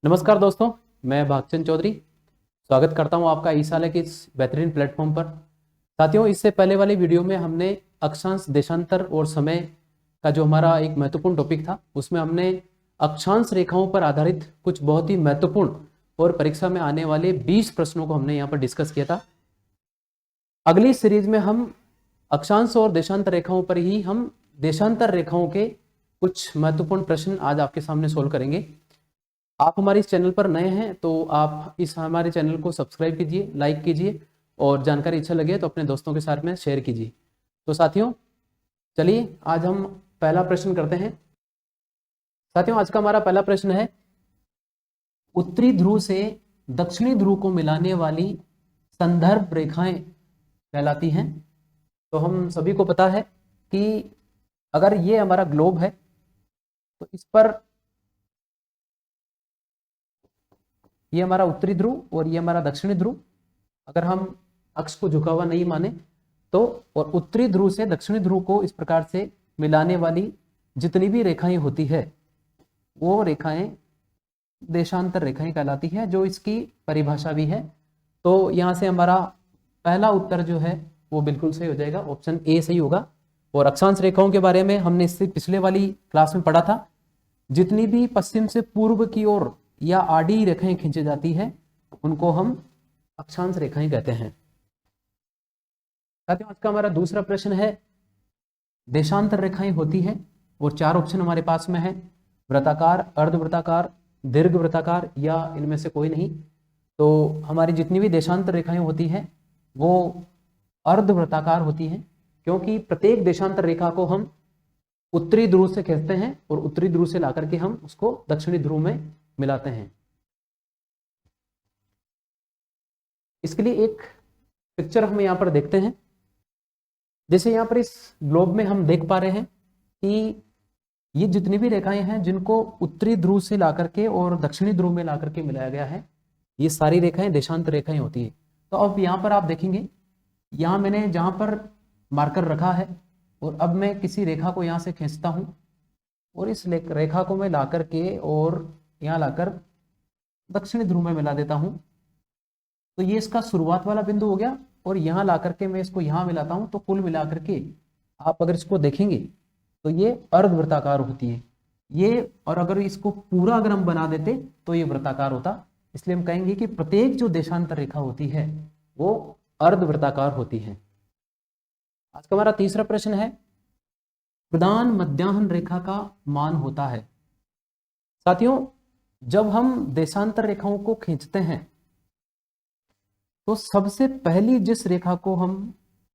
नमस्कार दोस्तों, मैं भागचंद चौधरी स्वागत करता हूं आपका ईसाले के इस बेहतरीन प्लेटफॉर्म पर। साथियों, इससे पहले वाली वीडियो में हमने अक्षांश, देशांतर और समय का जो हमारा एक महत्वपूर्ण टॉपिक था, उसमें हमने अक्षांश रेखाओं पर आधारित कुछ बहुत ही महत्वपूर्ण और परीक्षा में आने वाले 20 प्रश्नों को हमने यहाँ पर डिस्कस किया था। अगली सीरीज में हम अक्षांश और देशांतर रेखाओं पर ही हम देशांतर रेखाओं के कुछ महत्वपूर्ण प्रश्न आज आपके सामने सोल्व करेंगे। आप हमारे इस चैनल पर नए हैं तो आप इस हमारे चैनल को सब्सक्राइब कीजिए, लाइक कीजिए और जानकारी अच्छा लगे तो अपने दोस्तों के साथ में शेयर कीजिए। तो साथियों, चलिए आज हम पहला प्रश्न करते हैं। साथियों, आज का हमारा पहला प्रश्न है, उत्तरी ध्रुव से दक्षिणी ध्रुव को मिलाने वाली संदर्भ रेखाएं कहलाती हैं। तो हम सभी को पता है कि अगर ये हमारा ग्लोब है तो इस पर ये हमारा उत्तरी ध्रुव और ये हमारा दक्षिणी ध्रुव, अगर हम अक्ष को झुका हुआ नहीं माने तो, और उत्तरी ध्रुव से दक्षिणी ध्रुव को इस प्रकार से मिलाने वाली जितनी भी रेखाएं होती है वो रेखाएं देशांतर रेखाएं कहलाती है, जो इसकी परिभाषा भी है। तो यहां से हमारा पहला उत्तर जो है वो बिल्कुल सही हो जाएगा, ऑप्शन ए सही होगा। और अक्षांश रेखाओं के बारे में हमने इससे पिछले वाली क्लास में पढ़ा था, जितनी भी पश्चिम से पूर्व की ओर या आड़ी रेखाएं खींची जाती है उनको हम अक्षांश रेखाएं कहते हैं। साथियों, आज का हमारा दूसरा प्रश्न है, देशांतर रेखाएं होती है और 4 ऑप्शन हमारे पास में है, वृत्ताकार, अर्धवृत्ताकार, दीर्घ वृत्ताकार या इनमें से कोई नहीं। तो हमारी जितनी भी देशांतर रेखाएं होती हैं वो अर्धवृत्ताकार होती हैं, क्योंकि प्रत्येक देशांतर रेखा को हम उत्तरी ध्रुव से खींचते हैं और उत्तरी ध्रुव से लाकर के हम उसको दक्षिणी ध्रुव में मिलाते हैं। इसके लिए एक पिक्चर हम यहां पर देखते हैं। जैसे यहां पर इस ग्लोब में हम देख पा रहे हैं कि ये जितनी भी रेखाएं हैं जिनको उत्तरी ध्रुव से लाकर के और दक्षिणी ध्रुव में लाकर के मिलाया गया है, ये सारी रेखाएं देशांतर रेखाएं होती है। तो अब यहां पर आप देखेंगे, यहां मैंने जहां पर मार्कर रखा है और अब मैं किसी रेखा को यहां से खींचता हूं और इस रेखा को मैं लाकर के और यहां लाकर दक्षिणी ध्रुव में मिला देता हूं। तो ये इसका शुरुआत वाला बिंदु हो गया और यहां लाकर के मैं इसको यहां मिलाता हूं। तो कुल मिलाकर के आप अगर इसको देखेंगे तो ये अर्धवृत्ताकार होती है ये, और अगर इसको पूरा अगर हम बना देते तो ये वृत्ताकार होता। इसलिए हम कहेंगे कि प्रत्येक जो देशांतर रेखा होती है वो अर्धवृत्ताकार होती है। आज का हमारा तीसरा प्रश्न है, प्रधान मध्याह्न रेखा का मान होता है। साथियों, जब हम देशांतर रेखाओं को खींचते हैं तो सबसे पहली जिस रेखा को हम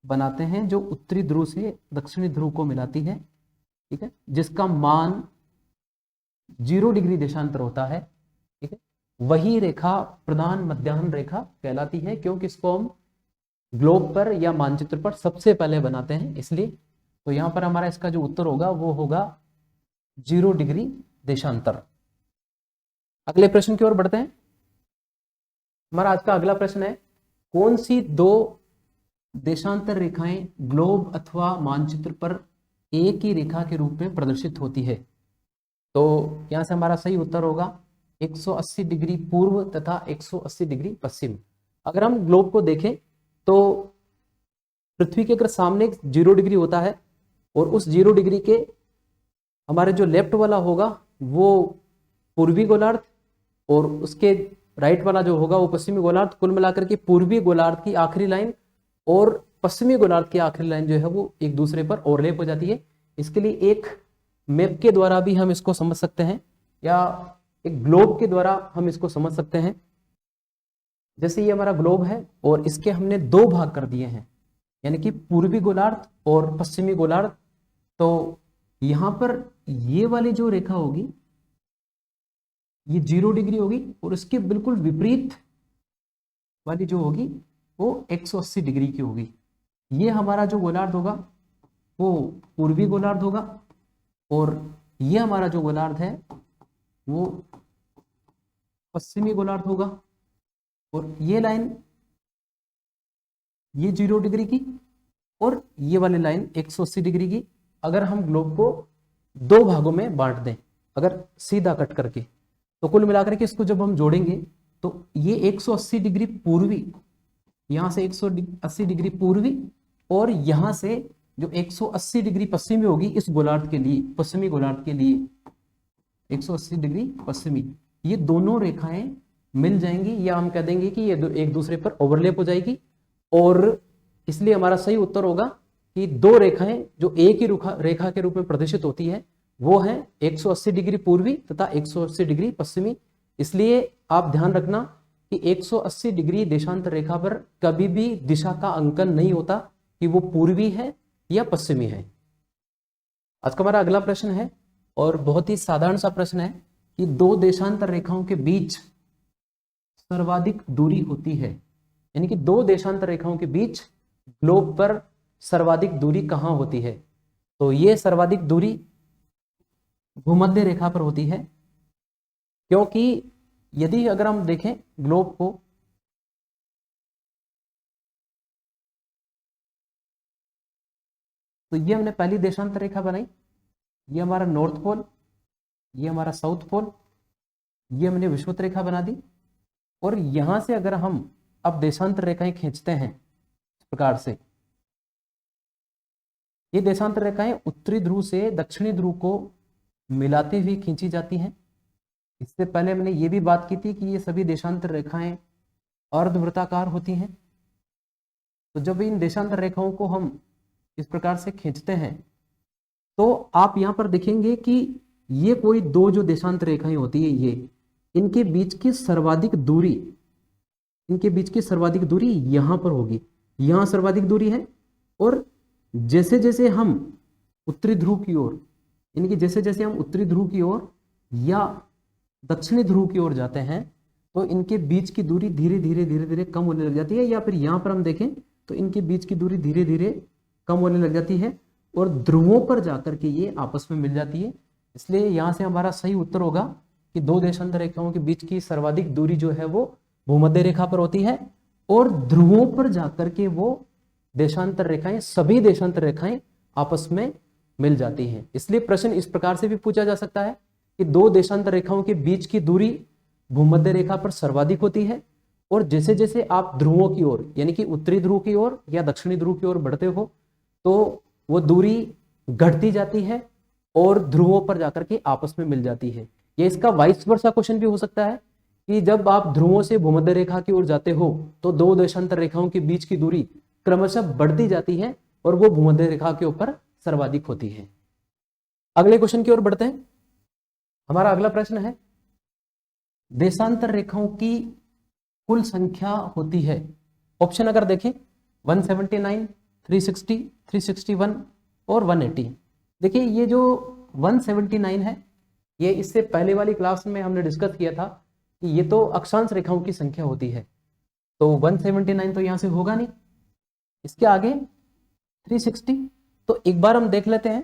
बनाते हैं जो उत्तरी ध्रुव से दक्षिणी ध्रुव को मिलाती है, ठीक है, जिसका मान 0 डिग्री देशांतर होता है, ठीक है, वही रेखा प्रधान मध्याह्न रेखा कहलाती है, क्योंकि इसको हम ग्लोब पर या मानचित्र पर सबसे पहले बनाते हैं इसलिए। तो यहां पर हमारा इसका जो उत्तर होगा वो होगा 0 डिग्री देशांतर। अगले प्रश्न की ओर बढ़ते हैं। हमारा आज का अगला प्रश्न है, कौन सी 2 देशांतर रेखाएं ग्लोब अथवा मानचित्र पर एक ही रेखा के रूप में प्रदर्शित होती है। तो यहां से हमारा सही उत्तर होगा 180 डिग्री पूर्व तथा 180 डिग्री पश्चिम। अगर हम ग्लोब को देखें तो पृथ्वी के अगर सामने 0 डिग्री होता है और उस 0 डिग्री के हमारे जो लेफ्ट वाला होगा वो पूर्वी गोलार्ध और उसके राइट वाला जो होगा वो पश्चिमी गोलार्ध, कुल मिलाकर के पूर्वी गोलार्ध की आखिरी लाइन और पश्चिमी गोलार्ध की आखिरी लाइन जो है वो एक दूसरे पर ओवरलैप हो जाती है। इसके लिए एक मैप के द्वारा भी हम इसको समझ सकते हैं या एक ग्लोब के द्वारा हम इसको समझ सकते हैं। जैसे ये हमारा ग्लोब है और इसके हमने 2 भाग कर दिए हैं, यानी कि पूर्वी गोलार्ध और पश्चिमी गोलार्ध। तो यहां पर ये वाली जो रेखा होगी ये 0 डिग्री होगी और इसके बिल्कुल विपरीत वाली जो होगी वो 180 डिग्री की होगी। ये हमारा जो गोलार्ध होगा वो पूर्वी गोलार्ध होगा और ये हमारा जो गोलार्ध है वो पश्चिमी गोलार्ध होगा। और ये लाइन ये 0 डिग्री की और ये वाली लाइन 180 डिग्री की। अगर हम ग्लोब को 2 भागों में बांट दें, अगर सीधा कट करके, तो कुल मिलाकर के इसको जब हम जोड़ेंगे तो ये 180 डिग्री पूर्वी, यहां से 180 डिग्री पूर्वी और यहां से जो 180 डिग्री पश्चिमी होगी इस गोलार्ध के लिए, पश्चिमी गोलार्ध के लिए 180 डिग्री पश्चिमी, ये दोनों रेखाएं मिल जाएंगी या हम कह देंगे कि ये एक दूसरे पर ओवरलैप हो जाएगी। और इसलिए हमारा सही उत्तर होगा कि दो रेखाएं जो एक ही रेखा के रूप में प्रदर्शित होती है वो है 180 डिग्री पूर्वी तथा 180 डिग्री पश्चिमी। इसलिए आप ध्यान रखना कि 180 डिग्री देशांतर रेखा पर कभी भी दिशा का अंकन नहीं होता कि वो पूर्वी है या पश्चिमी है। आज का हमारा अगला प्रश्न है और बहुत ही साधारण सा प्रश्न है कि दो देशांतर रेखाओं के बीच सर्वाधिक दूरी होती है, यानी कि दो देशांतर रेखाओं के बीच ग्लोब पर सर्वाधिक दूरी कहां होती है। तो ये सर्वाधिक दूरी भूमध्य रेखा पर होती है, क्योंकि यदि अगर हम देखें ग्लोब को तो ये हमने पहली देशांतर रेखा बनाई, ये हमारा नॉर्थ पोल, ये हमारा साउथ पोल, ये हमने विषुवत रेखा बना दी। और यहां से अगर हम अब देशांतर रेखाएं खींचते हैं इस प्रकार से, ये देशांतर रेखाएं उत्तरी ध्रुव से दक्षिणी ध्रुव को मिलाती हुई खींची जाती हैं। इससे पहले हमने ये भी बात की थी कि ये सभी देशांतर रेखाएं अर्धवृत्ताकार होती हैं। तो जब इन देशांतर रेखाओं को हम इस प्रकार से खींचते हैं तो आप यहां पर देखेंगे कि ये कोई दो जो देशांतर रेखाएं होती है, ये इनके बीच की सर्वाधिक दूरी, इनके बीच की सर्वाधिक दूरी यहां पर होगी, यहां सर्वाधिक दूरी है। और जैसे जैसे हम उत्तरी ध्रुव की ओर, यानी कि जैसे जैसे हम उत्तरी ध्रुव की ओर या दक्षिणी ध्रुव की ओर जाते हैं तो इनके बीच की दूरी धीरे धीरे धीरे धीरे कम होने लग जाती है, या फिर यहां पर हम देखें तो इनके बीच की दूरी धीरे धीरे कम होने लग जाती है और ध्रुवों पर जाकर के ये आपस में मिल जाती है। इसलिए यहां से हमारा सही उत्तर होगा कि दो देशांतर रेखाओं के बीच की सर्वाधिक दूरी जो है वो भूमध्य रेखा पर होती है और ध्रुवों पर जाकर के वो देशांतर रेखाएं, सभी देशांतर रेखाएं आपस में मिल जाती हैं। इसलिए प्रश्न इस प्रकार से भी पूछा जा सकता है कि दो देशांतर रेखाओं के बीच की दूरी भूमध्य रेखा पर सर्वाधिक होती है और जैसे जैसे आप ध्रुवों की ओर, यानी कि उत्तरी ध्रुव की ओर या दक्षिणी ध्रुव की ओर बढ़ते हो तो वो दूरी घटती जाती है और ध्रुवों पर जाकर के आपस में मिल जाती है। ये इसका वाइस वर्सा क्वेश्चन भी हो सकता है कि जब आप ध्रुवों से भूमध्य रेखा की ओर जाते हो तो दो देशांतर रेखाओं के बीच की दूरी क्रमशः बढ़ती जाती है और वो भूमध्य रेखा के ऊपर सर्वाधिक होती है। अगले क्वेश्चन की ओर बढ़ते हैं। हमारा अगला प्रश्न है, देशांतर रेखाओं की कुल संख्या होती है। ऑप्शन अगर देखें 179, 360, 361 और 180। देखिए ये जो 179 है ये इससे पहले वाली क्लास में हमने डिस्कस किया था कि ये तो अक्षांश रेखाओं की संख्या होती है, तो 179 तो यहां से होगा नहीं। इसके आगे 360, तो एक बार हम देख लेते हैं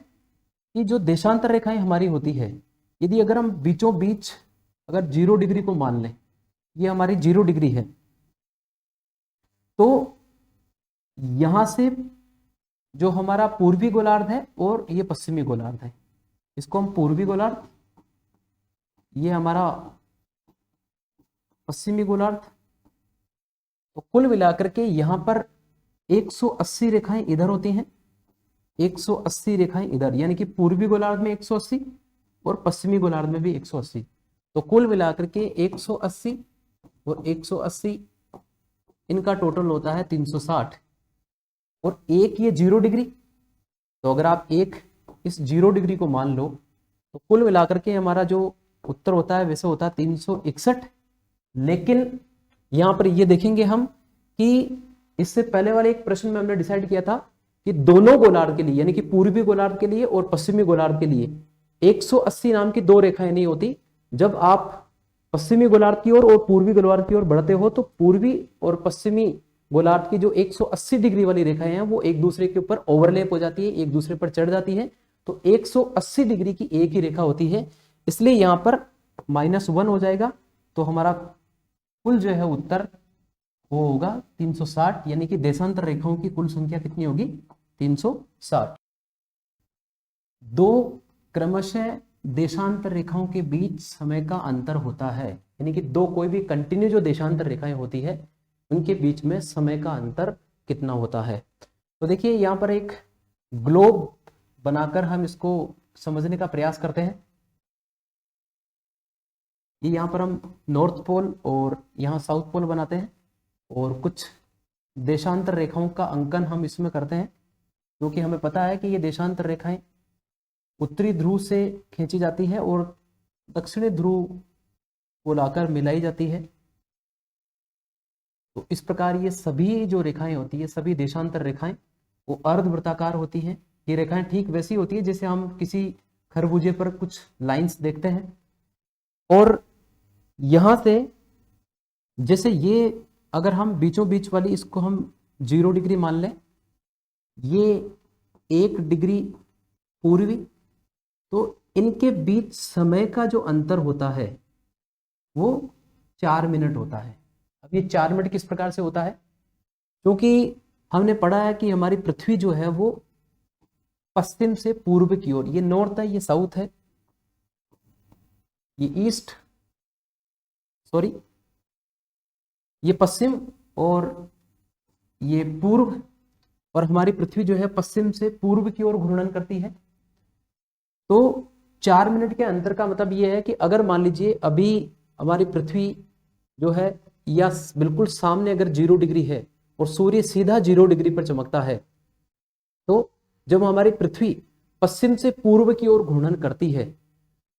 कि जो देशांतर रेखाएं हमारी होती है, यदि अगर हम बीचों बीच अगर 0 डिग्री को मान लें, ये हमारी 0 डिग्री है, तो यहां से जो हमारा पूर्वी गोलार्ध है और ये पश्चिमी गोलार्ध है, इसको हम पूर्वी गोलार्ध, ये हमारा पश्चिमी गोलार्ध। तो कुल मिलाकर के यहां पर 180 रेखाएं इधर होती हैं, 180 रेखाएं इधर, यानी कि पूर्वी गोलार्ध में 180 और पश्चिमी गोलार्ध में भी 180। तो कुल मिलाकर के 180 और 180 इनका टोटल होता है 360। और एक ये 0 डिग्री, तो अगर आप एक इस 0 डिग्री को मान लो तो कुल मिलाकर के हमारा जो उत्तर होता है वैसे होता है 361। लेकिन यहां पर ये देखेंगे हम कि इससे पहले वाले एक प्रश्न में हमने डिसाइड किया था कि दोनों गोलार्ध के लिए, यानी कि पूर्वी गोलार्ध के लिए और पश्चिमी गोलार्ध के लिए 180 नाम की दो रेखाएं नहीं होती। जब आप पश्चिमी गोलार्ध की ओर और पूर्वी गोलार्ध की ओर बढ़ते हो तो पूर्वी और पश्चिमी गोलार्ध की जो 180 डिग्री वाली रेखाएं हैं वो एक दूसरे के ऊपर ओवरलैप हो जाती है, एक दूसरे पर चढ़ जाती है, तो 180 डिग्री की एक ही रेखा होती है। इसलिए यहां पर -1 हो जाएगा, तो हमारा कुल जो है उत्तर वो होगा 360, यानी कि देशांतर रेखाओं की कुल संख्या कितनी होगी 360। दो क्रमशः देशांतर रेखाओं के बीच समय का अंतर होता है, यानी कि दो कोई भी कंटिन्यू जो देशांतर रेखाएं होती है उनके बीच में समय का अंतर कितना होता है। तो देखिए यहाँ पर एक ग्लोब बनाकर हम इसको समझने का प्रयास करते हैं। ये यहाँ पर हम नॉर्थ पोल और यहाँ साउथ पोल बनाते हैं और कुछ देशांतर रेखाओं का अंकन हम इसमें करते हैं, क्योंकि हमें पता है कि ये देशांतर रेखाएं उत्तरी ध्रुव से खींची जाती है और दक्षिणी ध्रुव को लाकर मिलाई जाती है। तो इस प्रकार ये सभी जो रेखाएं होती है, सभी देशांतर रेखाएं वो अर्धवृत्ताकार होती हैं। ये रेखाएं ठीक वैसी होती है जैसे हम किसी खरबूजे पर कुछ लाइंस देखते हैं। और यहां से जैसे ये अगर हम बीचों बीच वाली इसको हम 0 डिग्री मान लें, ये 1 डिग्री पूर्वी, तो इनके बीच समय का जो अंतर होता है वो 4 मिनट होता है। अब ये 4 मिनट किस प्रकार से होता है, क्योंकि हमने पढ़ा है कि हमारी पृथ्वी जो है वो पश्चिम से पूर्व की ओर, ये नॉर्थ है, ये साउथ है, ये ईस्ट, सॉरी ये पश्चिम और ये पूर्व, और हमारी पृथ्वी जो है पश्चिम से पूर्व की ओर घूर्णन करती है। तो 4 मिनट के अंतर का मतलब ये है कि अगर मान लीजिए अभी हमारी पृथ्वी जो है या बिल्कुल सामने अगर 0 डिग्री है और सूर्य सीधा 0 डिग्री पर चमकता है, तो जब हमारी पृथ्वी पश्चिम से पूर्व की ओर घूर्णन करती है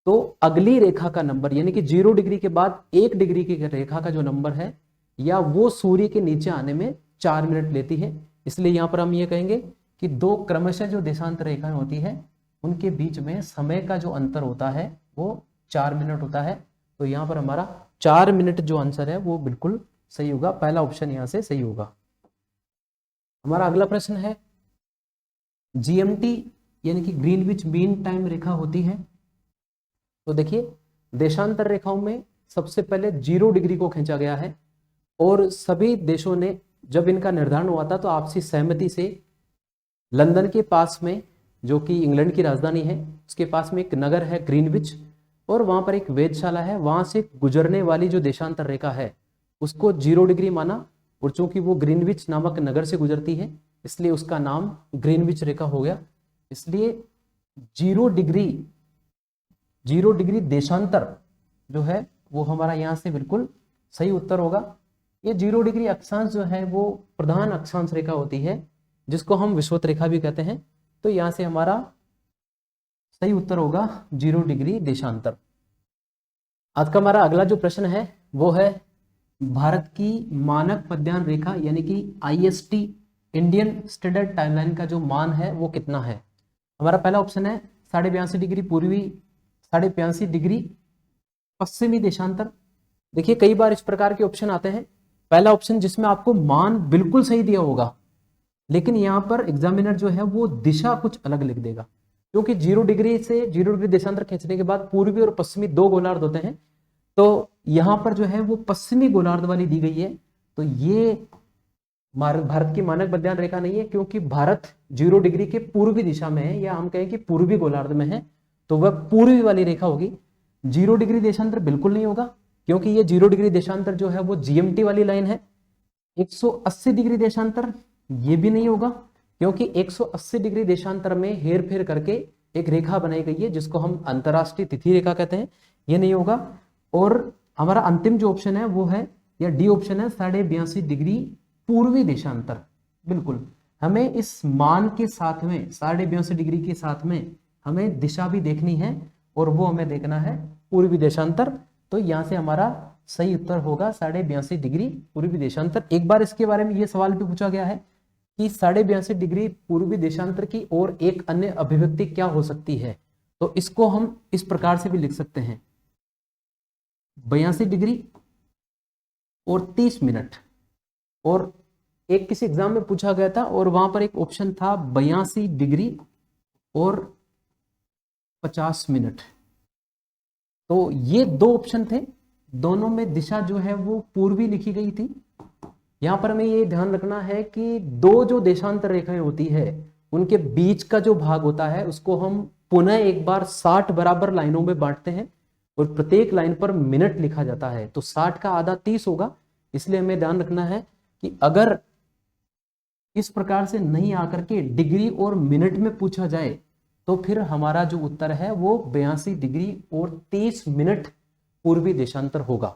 तो अगली रेखा का नंबर, यानी कि 0 डिग्री के बाद 1 डिग्री की रेखा का जो नंबर है या वो सूर्य के नीचे आने में 4 मिनट लेती है। इसलिए यहां पर हम ये कहेंगे कि दो क्रमशः जो देशांतर रेखाएं होती है उनके बीच में समय का जो अंतर होता है वो 4 मिनट होता है। तो यहाँ पर हमारा 4 मिनट जो आंसर है वो बिल्कुल सही होगा, पहला ऑप्शन यहाँ से सही होगा। हमारा अगला प्रश्न है, जीएमटी यानी कि ग्रीनविच मीन टाइम रेखा होती है। तो देखिए देशांतर रेखाओं में सबसे पहले 0 डिग्री को खींचा गया है और सभी देशों ने जब इनका निर्धारण हुआ था तो आपसी सहमति से लंदन के पास में, जो कि इंग्लैंड की राजधानी है, उसके पास में एक नगर है ग्रीनविच, और वहां पर एक वेधशाला है, वहां से गुजरने वाली जो देशांतर रेखा है उसको 0 डिग्री माना, और चूंकि वो ग्रीनविच नामक नगर से गुजरती है इसलिए उसका नाम ग्रीनविच रेखा हो गया। इसलिए 0 डिग्री देशांतर जो है वो हमारा यहाँ से बिल्कुल सही उत्तर होगा। ये 0 डिग्री अक्षांश जो है वो प्रधान अक्षांश रेखा होती है जिसको हम विषुवत रेखा भी कहते हैं। तो यहाँ से हमारा सही उत्तर होगा 0 डिग्री देशांतर। आज का हमारा अगला जो प्रश्न है वो है भारत की मानक मध्याह्न रेखा यानी कि IST इंडियन स्टैंडर्ड टाइमलाइन का जो मान है वो कितना है। हमारा पहला ऑप्शन है 82.5 डिग्री पूर्वी, 82.5 डिग्री पश्चिमी देशांतर। देखिए कई बार इस प्रकार के ऑप्शन आते हैं, पहला ऑप्शन जिसमें आपको मान बिल्कुल सही दिया होगा लेकिन यहाँ पर एग्जामिनर जो है वो दिशा कुछ अलग लिख देगा, क्योंकि 0 डिग्री से 0 डिग्री देशांतर खींचने के बाद पूर्वी और पश्चिमी 2 गोलार्ध होते हैं, तो यहाँ पर जो है वो पश्चिमी गोलार्ध वाली दी गई है। तो ये भारत की मानक मध्याह्न रेखा नहीं है, क्योंकि भारत 0 डिग्री के पूर्वी दिशा में है, या हम कहें कि पूर्वी गोलार्ध में है, तो वह पूर्वी वाली रेखा होगी। 0 डिग्री देशांतर बिल्कुल नहीं होगा, क्योंकि ये 0 डिग्री देशांतर जो है वो GMT वाली लाइन है। 180 डिग्री देशांतर ये भी नहीं होगा, क्योंकि 180 डिग्री देशांतर में हेर फेर करके एक रेखा बनाई गई है जिसको हम अंतरराष्ट्रीय तिथि रेखा कहते हैं, ये नहीं होगा। और हमारा अंतिम जो ऑप्शन है वो है, या डी ऑप्शन है, 82.5 डिग्री पूर्वी देशांतर। बिल्कुल हमें इस मान के साथ में 82.5 डिग्री के साथ में हमें दिशा भी देखनी है और वो हमें देखना है पूर्वी देशांतर। तो यहाँ से हमारा सही उत्तर होगा 82.5 डिग्री पूर्वी देशांतर। एक बार इसके बारे में ये सवाल भी पूछा गया है कि 82.5 डिग्री पूर्वी देशांतर की और एक अन्य अभिव्यक्ति क्या हो सकती है, तो इसको हम इस प्रकार से भी लिख सकते हैं, 82 डिग्री और 30 मिनट। और एक किसी एग्जाम में पूछा गया था और वहां पर एक ऑप्शन था 82 डिग्री और 50 मिनट। तो ये 2 ऑप्शन थे, दोनों में दिशा जो है वो पूर्वी लिखी गई थी। यहां पर हमें ये ध्यान रखना है कि 2 जो देशांतर रेखाएं होती है उनके बीच का जो भाग होता है उसको हम पुनः एक बार 60 बराबर लाइनों में बांटते हैं और प्रत्येक लाइन पर मिनट लिखा जाता है। तो 60 का आधा 30 होगा, इसलिए हमें ध्यान रखना है कि अगर इस प्रकार से नहीं आकर के डिग्री और मिनट में पूछा जाए तो फिर हमारा जो उत्तर है वो 82 डिग्री और 30 मिनट पूर्वी देशांतर होगा।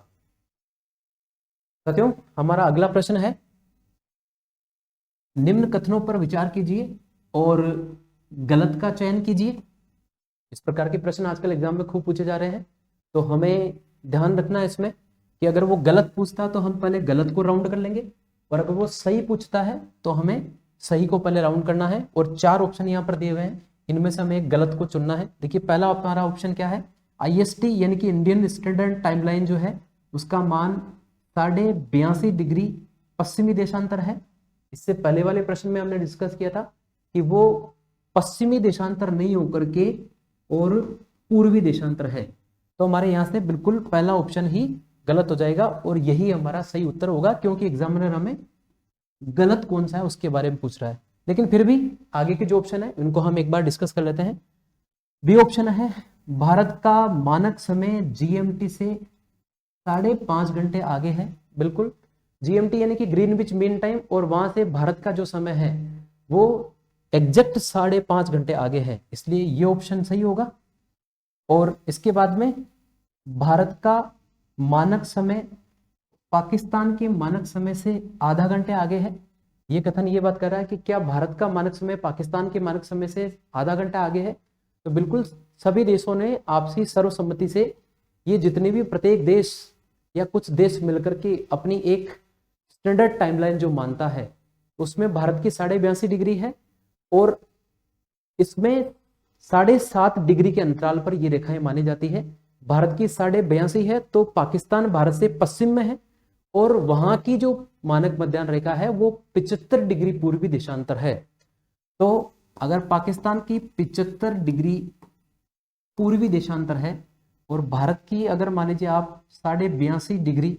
साथियों, हमारा अगला प्रश्न है, निम्न कथनों पर विचार कीजिए और गलत का चयन कीजिए। इस प्रकार के प्रश्न आजकल एग्जाम में खूब पूछे जा रहे हैं, तो हमें ध्यान रखना है इसमें कि अगर वो गलत पूछता तो हम पहले गलत को राउंड कर लेंगे, और अगर वो सही पूछता है तो हमें सही को पहले राउंड करना है। और 4 ऑप्शन यहाँ पर दिए हुए हैं, इनमें से हमें एक गलत को चुनना है। देखिए, पहला हमारा ऑप्शन क्या है, IST यानी कि इंडियन स्टैंडर्ड टाइमलाइन जो है उसका मान 82.5 डिग्री पश्चिमी देशांतर है। इससे पहले वाले प्रश्न में हमने डिस्कस किया था कि वो पश्चिमी देशांतर नहीं होकर के और पूर्वी देशांतर है। तो हमारे यहाँ से बिल्कुल पहला ऑप्शन ही गलत हो जाएगा और यही हमारा सही उत्तर होगा, क्योंकि एग्जामिनर हमें गलत कौन सा है उसके बारे में पूछ रहा है। लेकिन फिर भी आगे के जो ऑप्शन है उनको हम एक बार डिस्कस कर लेते हैं। बी ऑप्शन है, भारत का मानक समय GMT से 5.5 घंटे आगे है। बिल्कुल, GMT यानी कि ग्रीनविच मीन टाइम, और वहां से भारत का जो समय है वो एग्जैक्ट 5.5 घंटे आगे है, इसलिए ये ऑप्शन सही होगा। और इसके बाद में भारत का मानक समय पाकिस्तान के मानक समय से आधा घंटे आगे है। ये कथन ये बात कर रहा है कि क्या भारत का मानक समय पाकिस्तान के मानक समय से आधा घंटा आगे है। तो बिल्कुल सभी देशों ने आपसी सर्वसम्मति से, ये जितने भी प्रत्येक देश या कुछ देश मिलकर के अपनी एक स्टैंडर्ड टाइमलाइन जो मानता है उसमें भारत की 82.5 डिग्री है, और इसमें 7.5 डिग्री के अंतराल पर ये रेखाएं मानी जाती है। भारत की 82.5 है तो पाकिस्तान भारत से पश्चिम में है, और वहां की जो मानक मध्याह्न रेखा है वो 75 डिग्री पूर्वी देशांतर है। तो अगर पाकिस्तान की 75 डिग्री पूर्वी देशांतर है और भारत की अगर मान लीजिए आप 82.5 डिग्री,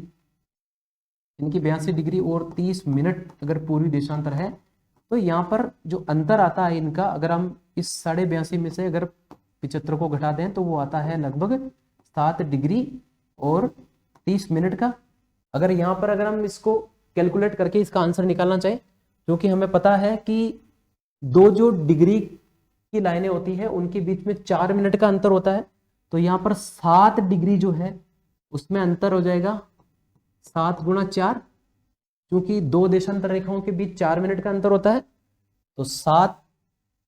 इनकी 82 डिग्री और 30 मिनट अगर पूर्वी देशांतर है, तो यहाँ पर जो अंतर आता है इनका, अगर हम इस 82.5 में से अगर 75 को घटा दें तो वो आता है लगभग 7 डिग्री और 30 मिनट का। अगर यहाँ पर अगर हम इसको कैलकुलेट करके इसका आंसर निकालना चाहें, क्योंकि हमें पता है कि दो जो डिग्री की लाइनें होती है उनके बीच में 4 मिनट का अंतर होता है, तो यहाँ पर 7 डिग्री जो है उसमें अंतर हो जाएगा 7 गुणा 4, क्योंकि 2 देशांतर रेखाओं के बीच 4 मिनट का अंतर होता है। तो 7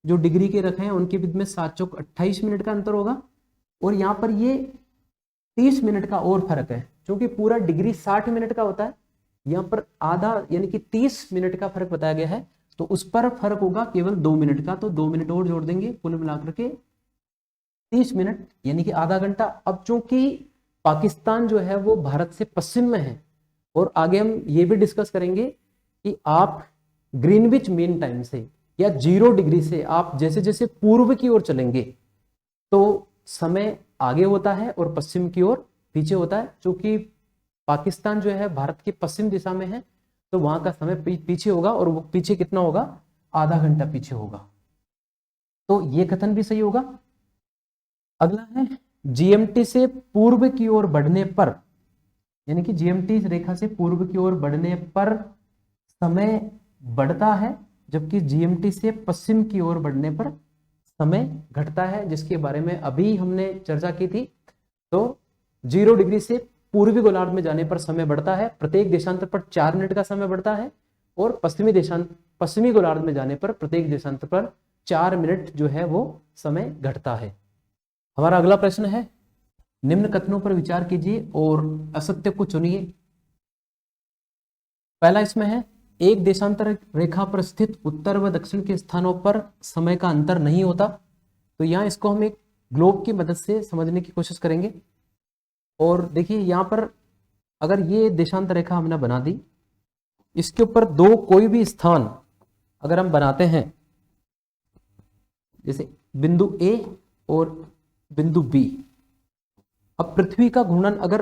जो डिग्री के रेखाएं हैं उनके बीच में 7 चौक 28 मिनट का अंतर होगा, और यहाँ पर ये 30 मिनट का और फर्क है, क्योंकि पूरा डिग्री 60 मिनट का होता है, यहाँ पर आधा यानी कि 30 मिनट का फर्क बताया गया है, तो उस पर फर्क होगा केवल 2 मिनट का। तो 2 मिनट और जोड़ देंगे, कुल मिलाकर के 30 मिनट यानी कि आधा घंटा। अब चूंकि पाकिस्तान जो है वो भारत से पश्चिम में है, और आगे हम ये भी डिस्कस करेंगे कि आप ग्रीनविच मीन टाइम से या 0 डिग्री से आप जैसे जैसे पूर्व की ओर चलेंगे तो समय आगे होता है और पश्चिम की ओर पीछे होता है। क्योंकि पाकिस्तान जो है भारत के पश्चिम दिशा में है, तो वहां का समय पीछे होगा, और वो पीछे कितना होगा, आधा घंटा पीछे होगा। तो ये कथन भी सही होगा। अगला है, GMT से पूर्व की ओर बढ़ने पर, यानी कि GMT रेखा से पूर्व की ओर बढ़ने पर समय बढ़ता है, जबकि GMT से पश्चिम की ओर बढ़ने पर समय घटता है, जिसके बारे में अभी हमने चर्चा की थी। तो 0 डिग्री से पूर्वी गोलार्ध में जाने पर समय बढ़ता है, प्रत्येक देशांतर पर 4 मिनट का समय बढ़ता है, और पश्चिमी गोलार्ध में जाने पर प्रत्येक देशांतर पर 4 मिनट जो है वो समय घटता है। हमारा अगला प्रश्न है, निम्न कथनों पर विचार कीजिए और असत्य को चुनिए। पहला इसमें है, एक देशांतर रेखा पर स्थित उत्तर व दक्षिण के स्थानों पर समय का अंतर नहीं होता। तो यहाँ इसको हम एक ग्लोब की मदद से समझने की कोशिश करेंगे। और देखिए यहाँ पर अगर ये देशांतर रेखा हमने बना दी, इसके ऊपर दो कोई भी स्थान अगर हम बनाते हैं, जैसे बिंदु A और बिंदु B, अब पृथ्वी का घूर्णन अगर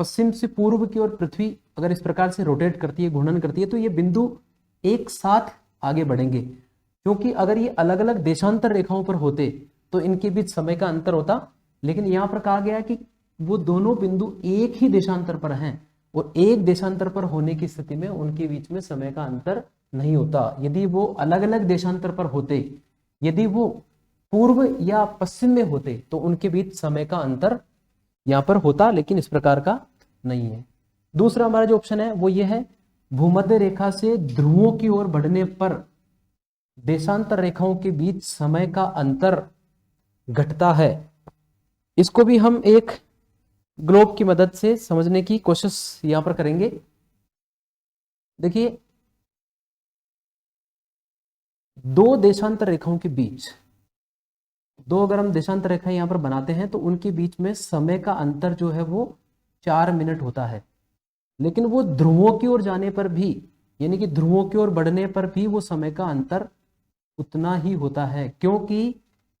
पश्चिम से पूर्व की ओर पृथ्वी अगर इस प्रकार से रोटेट करती है, घूर्णन करती है, तो ये बिंदु एक साथ आगे बढ़ेंगे। क्योंकि अगर ये अलग अलग देशांतर रेखाओं पर होते तो इनके बीच समय का अंतर होता, लेकिन यहाँ पर कहा गया कि वो दोनों बिंदु एक ही देशांतर पर हैं और एक देशांतर पर होने की स्थिति में उनके बीच में समय का अंतर नहीं होता। यदि वो अलग अलग देशांतर पर होते, यदि वो पूर्व या पश्चिम में होते, तो उनके बीच समय का अंतर यहाँ पर होता, लेकिन इस प्रकार का नहीं है। दूसरा हमारा जो ऑप्शन है वो ये है, भूमध्य रेखा से ध्रुवों की ओर बढ़ने पर देशांतर रेखाओं के बीच समय का अंतर घटता है। इसको भी हम एक ग्लोब की मदद से समझने की कोशिश यहां पर करेंगे। देखिए, दो देशांतर रेखाओं के बीच, दो अगर हम देशांतर रेखा यहां पर बनाते हैं तो उनके बीच में समय का अंतर जो है वो 4 मिनट होता है, लेकिन वो ध्रुवों की ओर जाने पर भी, यानी कि ध्रुवों की ओर बढ़ने पर भी वो समय का अंतर उतना ही होता है। क्योंकि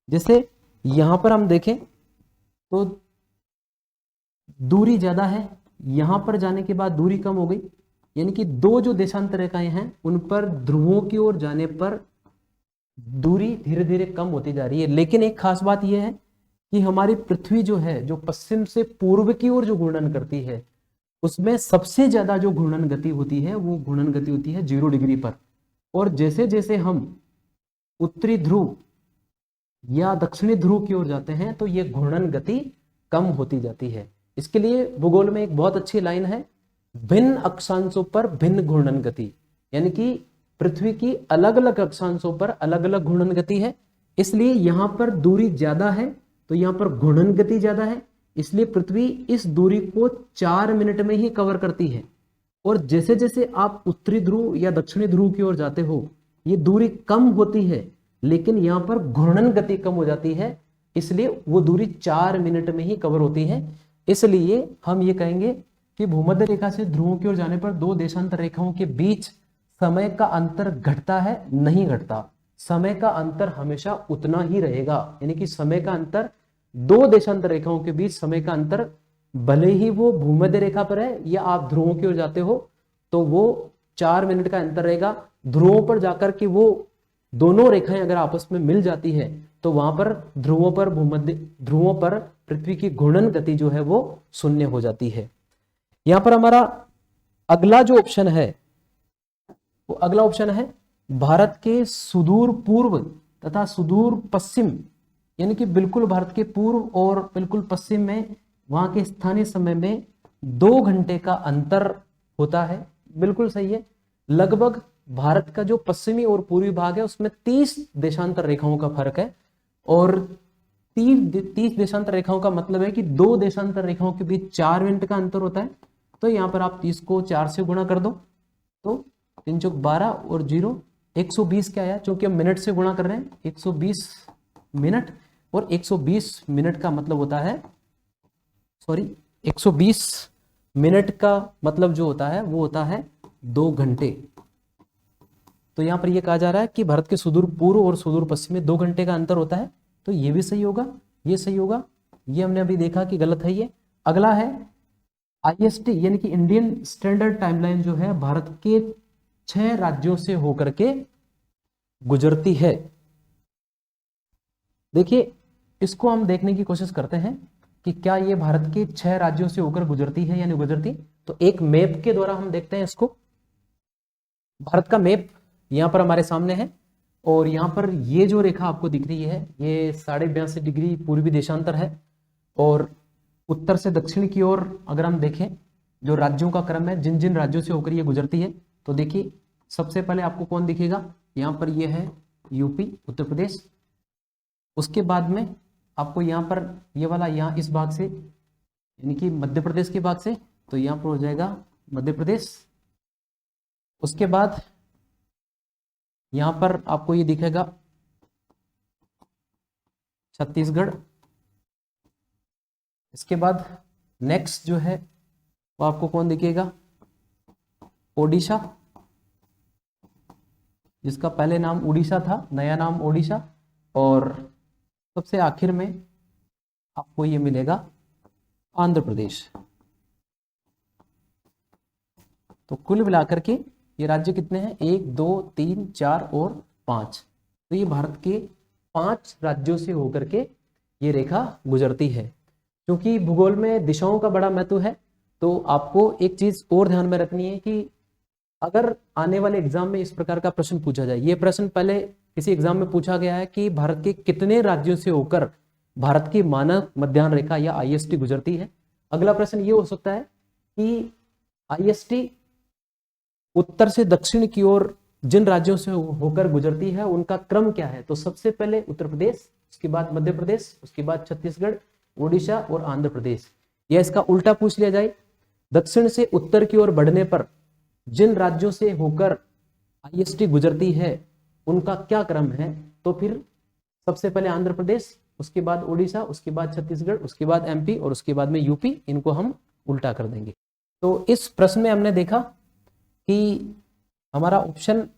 जैसे यहां पर हम देखें तो दूरी ज्यादा है, यहां पर जाने के बाद दूरी कम हो गई, यानी कि दो जो देशांतर रेखाएं हैं उन पर ध्रुवों की ओर जाने पर दूरी धीरे धीरे कम होती जा रही है। लेकिन एक खास बात यह है कि हमारी पृथ्वी जो है, जो पश्चिम से पूर्व की ओर जो घूर्णन करती है, उसमें सबसे ज्यादा जो घूर्णन गति होती है वो घूर्णन गति होती है 0 डिग्री पर। और जैसे जैसे हम उत्तरी ध्रुव या दक्षिणी ध्रुव की ओर जाते हैं तो ये घूर्णन गति कम होती जाती है। इसके लिए भूगोल में एक बहुत अच्छी लाइन है, भिन्न अक्षांशों पर भिन्न घूर्णन गति, यानी कि पृथ्वी की अलग अलग अक्षांशों पर अलग अलग घूर्णन गति है। इसलिए यहां पर दूरी ज्यादा है तो यहां पर घूर्णन गति ज्यादा है, इसलिए पृथ्वी इस दूरी को 4 मिनट में ही कवर करती है। और जैसे जैसे आप उत्तरी ध्रुव या दक्षिणी ध्रुव की ओर जाते हो ये दूरी कम होती है, लेकिन यहां पर घूर्णन गति कम हो जाती है, इसलिए वो दूरी 4 मिनट में ही कवर होती है। इसलिए हम ये कहेंगे कि भूमध्य रेखा से ध्रुवों की ओर जाने पर दो देशांतर रेखाओं के बीच समय का अंतर घटता है, नहीं घटता। समय का अंतर हमेशा उतना ही रहेगा, यानी कि समय का अंतर, दो देशांतर रेखाओं के बीच समय का अंतर, भले ही वो भूमध्य रेखा पर है या आप ध्रुवों की ओर जाते हो, तो वो 4 मिनट का अंतर रहेगा। ध्रुवों पर जाकर के वो दोनों रेखाएं अगर आपस में मिल जाती है तो वहां पर ध्रुवों पर पृथ्वी की घूर्णन गति जो है वो 0 हो जाती है। यहां पर हमारा अगला जो ऑप्शन है वो अगला ऑप्शन है, भारत के सुदूर पूर्व तथा सुदूर पश्चिम, यानी कि बिल्कुल भारत के पूर्व और बिल्कुल पश्चिम में वहां के स्थानीय समय में 2 घंटे का अंतर होता है। बिल्कुल सही है। लगभग भारत का जो पश्चिमी और पूर्वी भाग है उसमें 30 देशांतर रेखाओं का फर्क है, और 30 देशांतर रेखाओं का मतलब है कि दो देशांतर रेखाओं के बीच 4 मिनट का अंतर होता है। तो यहां पर आप 30 को 4 से गुणा कर दो तो 3 चौक 12 और 0 120 क्या आया, क्योंकि हम मिनट से गुणा कर रहे हैं, 120 मिनट, और 120 मिनट का मतलब होता है, 120 मिनट का मतलब जो होता है वो होता है 2 घंटे। तो यहां पर यह कहा जा रहा है कि भारत के सुदूर पूर्व और सुदूर पश्चिम में 2 घंटे का अंतर होता है, तो ये भी सही होगा, ये सही होगा, ये हमने अभी देखा कि गलत है। ये अगला है IST यानी कि इंडियन स्टैंडर्ड टाइमलाइन, जो है भारत के 6 राज्यों से होकर के गुजरती है। देखिए, इसको हम देखने की कोशिश करते हैं कि क्या ये भारत के 6 राज्यों से होकर गुजरती है या नहीं गुजरती। तो एक मैप के द्वारा हम देखते हैं इसको। भारत का मैप यहां पर हमारे सामने है, और यहां पर ये जो रेखा आपको दिख रही है ये 82.5 डिग्री पूर्वी देशांतर है, और उत्तर से दक्षिण की ओर अगर हम देखें जो राज्यों का क्रम है, जिन जिन राज्यों से होकर ये गुजरती है, तो देखिए सबसे पहले आपको कौन दिखेगा, यहाँ पर ये है यूपी उत्तर प्रदेश। उसके बाद में आपको यहाँ पर ये वाला, यहाँ इस भाग से यानी कि मध्य प्रदेश के भाग से, तो यहाँ पर हो जाएगा मध्य प्रदेश। उसके बाद यहाँ पर आपको ये दिखेगा छत्तीसगढ़। इसके बाद नेक्स्ट जो है वो आपको कौन दिखेगा, ओडिशा, जिसका पहले नाम उड़ीसा था, नया नाम ओडिशा। और सबसे आखिर में आपको ये मिलेगा आंध्र प्रदेश। तो कुल मिलाकर के ये राज्य कितने हैं, 1 2 3 4 और 5। तो ये भारत के 5 राज्यों से होकर के ये रेखा गुजरती है। क्योंकि भूगोल में दिशाओं का बड़ा महत्व है, तो आपको एक चीज और ध्यान में रखनी है कि अगर आने वाले एग्जाम में इस प्रकार का प्रश्न पूछा जाए, ये प्रश्न पहले किसी एग्जाम में पूछा गया है कि भारत के कितने राज्यों से होकर भारत की मानक मध्याह्न रेखा या आईएसटी गुजरती है। अगला प्रश्न ये हो सकता है कि आईएसटी उत्तर से दक्षिण की ओर जिन राज्यों से होकर गुजरती है उनका क्रम क्या है। तो सबसे पहले उत्तर प्रदेश, उसके बाद मध्य प्रदेश, उसके बाद छत्तीसगढ़, उड़ीसा और आंध्र प्रदेश। या इसका उल्टा पूछ लिया जाए, दक्षिण से उत्तर की ओर बढ़ने पर जिन राज्यों से होकर आईएसटी गुजरती है उनका क्या क्रम है। तो फिर सबसे पहले आंध्र प्रदेश, उसके बाद उड़ीसा, उसके बाद छत्तीसगढ़, उसके बाद एमपी और उसके बाद में यूपी। इनको हम उल्टा कर देंगे। तो इस प्रश्न में हमने देखा कि हमारा ऑप्शन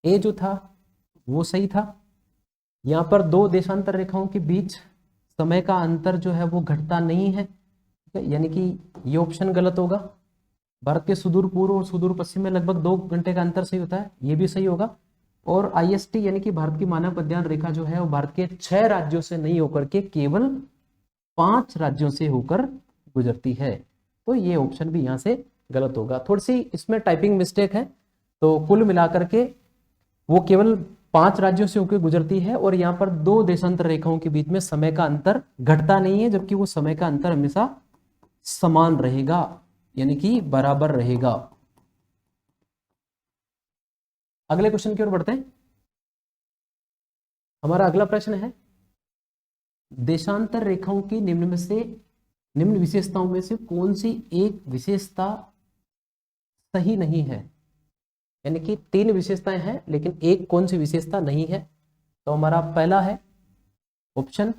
ए जो था वो सही था। यहाँ पर 2 देशांतर रेखाओं के बीच समय का अंतर जो है वो घटता नहीं है, यानी कि ये ऑप्शन गलत होगा। भारत के सुदूर पूर्व और सुदूर पश्चिम में लगभग 2 घंटे का अंतर सही होता है, ये भी सही होगा। और आईएसटी यानी कि भारत की मानक मध्याह्न रेखा जो है वो भारत के 6 राज्यों से नहीं होकर के केवल 5 राज्यों से होकर गुजरती है। तो ये ऑप्शन भी यहाँ से गलत होगा। थोड़ी सी इसमें टाइपिंग मिस्टेक है, तो कुल मिलाकर के वो केवल 5 राज्यों से होकर गुजरती है। और यहाँ पर 2 देशांतर रेखाओं के बीच में समय का अंतर घटता नहीं है, जबकि वो समय का अंतर हमेशा समान रहेगा, यानी कि बराबर रहेगा। अगले क्वेश्चन की ओर बढ़ते हैं। हमारा अगला प्रश्न है, देशांतर रेखाओं की निम्न विशेषताओं में से कौन सी एक विशेषता सही नहीं है। यानी कि 3 विशेषताएं हैं लेकिन एक कौन सी विशेषता नहीं है। तो हमारा पहला है ऑप्शन,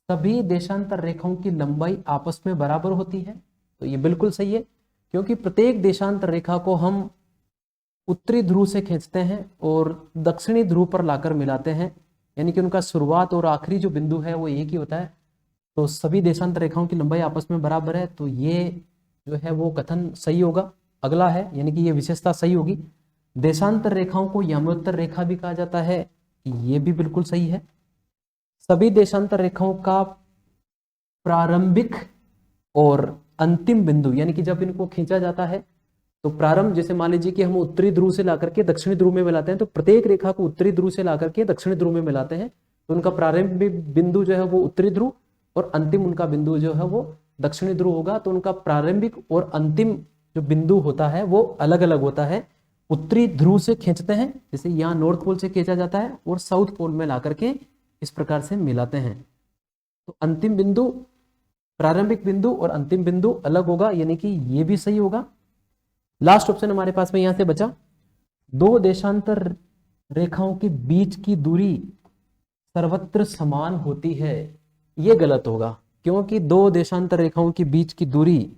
सभी देशांतर रेखाओं की लंबाई आपस में बराबर होती है। तो ये बिल्कुल सही है, क्योंकि प्रत्येक देशांतर रेखा को हम उत्तरी ध्रुव से खींचते हैं और दक्षिणी ध्रुव पर लाकर मिलाते हैं, यानी कि उनका शुरुआत और आखिरी जो बिंदु है वो एक ही होता है। तो सभी देशांतर रेखाओं की लंबाई आपस में बराबर है, तो ये जो है वो कथन सही होगा। अगला है, यानी कि ये विशेषता सही होगी। देशांतर रेखाओं को याम्योत्तर रेखा भी कहा जाता है, ये भी बिल्कुल सही है। सभी देशांतर रेखाओं का प्रारंभिक और अंतिम बिंदु, यानी कि जब इनको खींचा जाता है तो प्रारंभ, जैसे मान लीजिए कि हम उत्तरी ध्रुव से लाकर के दक्षिणी ध्रुव में मिलाते हैं, तो प्रत्येक रेखा को उत्तरी ध्रुव से लाकर के दक्षिणी ध्रुव में मिलाते हैं, तो उनका प्रारंभिक बिंदु जो है वो उत्तरी ध्रुव और अंतिम उनका बिंदु जो है वो दक्षिणी ध्रुव होगा। तो उनका प्रारंभिक और अंतिम जो बिंदु होता है वो अलग अलग होता है। उत्तरी ध्रुव से खींचते हैं, जैसे यहाँ नॉर्थ पोल से खींचा जाता है, और साउथ पोल में ला करके इस प्रकार से मिलाते हैं। तो अंतिम बिंदु, प्रारंभिक बिंदु और अंतिम बिंदु अलग होगा, यानी कि ये भी सही होगा। लास्ट ऑप्शन हमारे पास में यहां से बचा, 2 देशांतर रेखाओं के बीच की दूरी सर्वत्र समान होती है। ये गलत होगा, क्योंकि 2 देशांतर रेखाओं के बीच की दूरी,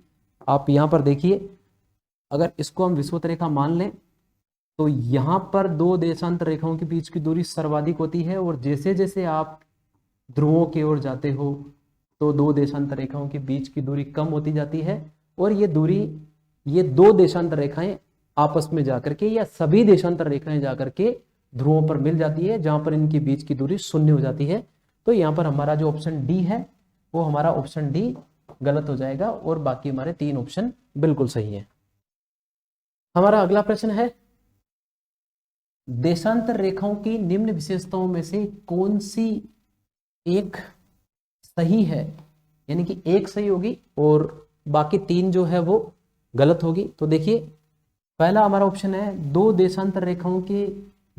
आप यहां पर देखिए, अगर इसको हम विषुवत रेखा मान लें तो यहां पर 2 देशांतर रेखाओं के बीच की दूरी सर्वाधिक होती है, और जैसे जैसे आप ध्रुवों की ओर जाते हो तो 2 देशांतर रेखाओं के बीच की दूरी कम होती जाती है। और ये दूरी, ये 2 देशांतर रेखाएं आपस में जाकर के या सभी देशांतर रेखाएं जाकर के ध्रुवों पर मिल जाती है, जहां पर इनके बीच की दूरी 0 हो जाती है। तो यहाँ पर हमारा जो ऑप्शन डी है वो हमारा ऑप्शन डी गलत हो जाएगा, और बाकी हमारे 3 ऑप्शन बिल्कुल सही है। हमारा अगला प्रश्न है, देशांतर रेखाओं की निम्न विशेषताओं में से कौन सी एक सही है। यानी कि एक सही होगी और बाकी 3 जो है वो गलत होगी। तो देखिए, पहला हमारा ऑप्शन है, 2 देशांतर रेखाओं के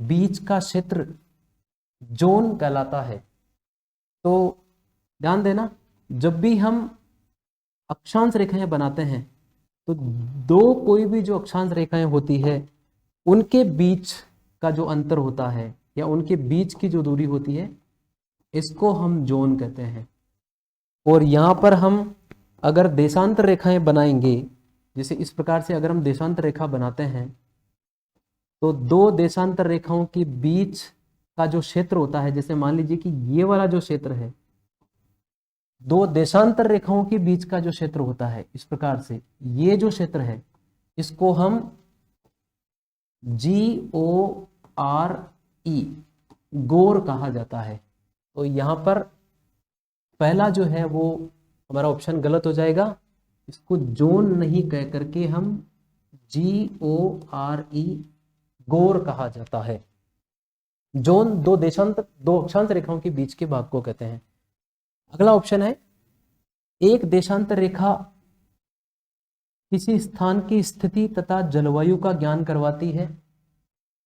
बीच का क्षेत्र जोन कहलाता है। तो ध्यान देना, जब भी हम अक्षांश रेखाएं बनाते हैं तो 2 कोई भी जो अक्षांश रेखाएं होती है उनके बीच का जो अंतर होता है या उनके बीच की जो दूरी होती है, इसको हम जोन कहते हैं। और यहाँ पर हम अगर देशांतर रेखाएं बनाएंगे, जैसे इस प्रकार से अगर हम देशांतर रेखा बनाते हैं तो 2 देशांतर रेखाओं के बीच का जो क्षेत्र होता है, जैसे मान लीजिए कि ये वाला जो क्षेत्र है, 2 देशांतर रेखाओं के बीच का जो क्षेत्र होता है, इस प्रकार से ये जो क्षेत्र है इसको हम GORE गोर कहा जाता है। तो यहां पर पहला जो है वो हमारा ऑप्शन गलत हो जाएगा। इसको जोन नहीं कह करके हम GORE गोर कहा जाता है। जोन दो अक्षांश रेखाओं के बीच के भाग को कहते हैं। अगला ऑप्शन है, एक देशांतर रेखा किसी स्थान की स्थिति तथा जलवायु का ज्ञान करवाती है।